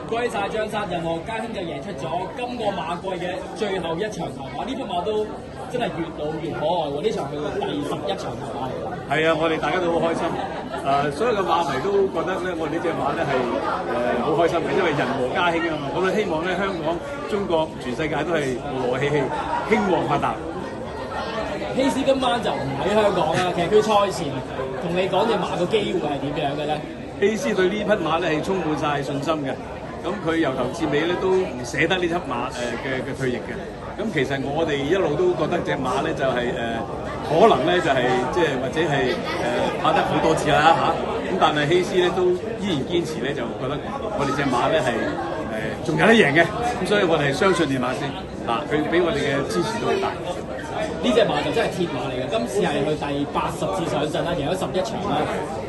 恭喜晒張生，任何家興就贏出咗今個馬季嘅最後一場頭馬，呢匹馬都真係越老越可愛喎！呢場係佢第11場頭馬嚟㗎。係啊，我哋大家都好開心。所有嘅馬迷都覺得咧，我哋呢隻馬咧係好開心嘅，因為人和家興啊嘛。我哋希望咧，香港、中國、全世界都係和和氣氣，興旺發達。希斯今晚就唔喺香港啦，其實佢賽前同你講隻馬個機會係點樣嘅咧？希斯對呢匹馬咧係充滿晒信心嘅，咁佢由頭至尾咧都唔捨得呢匹馬嘅退役嘅。咁其實我哋一路都覺得隻馬咧就係可能咧就係即係或者係跑得好多次啦嚇，咁但係希斯咧都依然堅持咧，就覺得我哋隻馬咧係仲有得贏嘅，咁所以我哋相信呢馬先嗱，佢俾我哋嘅支持都好大。呢隻馬就真係鐵馬嚟嘅，今次係佢第80次上陣啦，贏咗11場啦。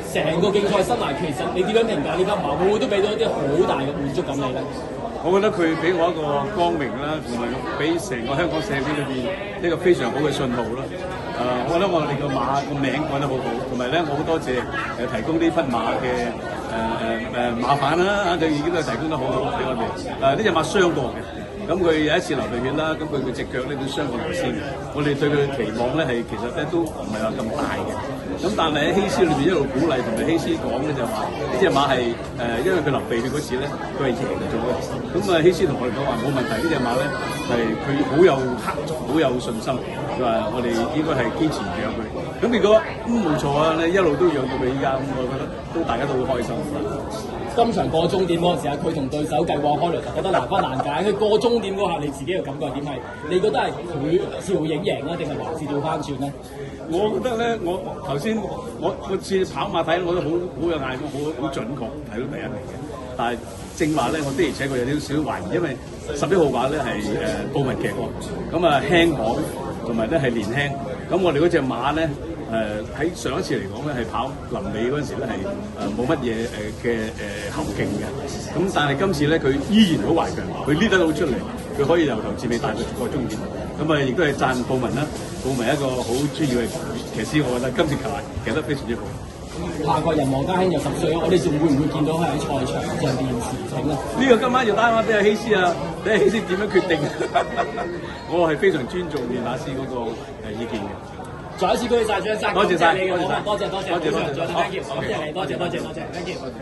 成個競賽生涯，其實你點樣評價呢匹馬？會唔會都俾到一啲好大嘅滿足感你咧？我覺得佢俾我一個光榮啦，同埋俾成個香港社會裏邊一個非常好嘅信號啦。我覺得我哋個馬個名改得好好，同埋咧我好多謝提供呢匹馬嘅馬販啦，佢已經都提供得好好俾我哋。呢隻馬傷過嘅。咁佢有一次流鼻血啦，咁佢隻腳咧都傷過頭先。我哋對佢嘅期望咧係其實咧都唔係話咁大嘅。咁但係喺希斯裏邊一路鼓勵同埋希斯講咧就話呢隻馬係因為佢流鼻血嗰時咧佢係贏咗嘅。咁希斯同我哋講話冇問題，呢隻馬咧係佢好有好有信心，佢話我哋應該係堅持養佢。咁結果冇錯啊，你一路都養到佢依家，咁我覺得都大家都好開心。今場過終點嗰陣時啊，佢同對手計劃開雷就覺得難分難解。佢過終點嗰下，你自己嘅感覺係點係？你覺得係佢趙影贏啦，定係還是調翻轉咧？我覺得咧，我頭先我次跑馬睇，我都好有眼光，好準確睇到第一名嘅。但係正話咧，我的而且確有啲少少懷疑，因為11號馬咧係布文騎過，咁啊輕磅同埋咧係年輕。咁我哋嗰隻馬咧。喺上一次嚟講咧，係跑臨尾嗰陣時咧係冇乜嘢嘅後勁嘅，咁但係今次咧佢依然好頑強，佢呢得到出嚟，佢可以由頭至尾帶佢過終點，咁啊亦都係讚布文啦，布文一個好專業嘅騎師，我覺得今次騎得非常之好。下個人王家興又10歲，我哋仲會唔會見到佢喺賽場上邊馳騁啊？呢個今晚要打翻俾阿希斯啊，睇下希斯點樣決定。我係非常尊重練馬師嗰個意見嘅。再一次恭喜晒張生，多謝晒，多謝你嘅，多謝，多謝，多謝，多謝，多謝，多謝，多謝，多謝，多謝，多謝，多謝，多謝，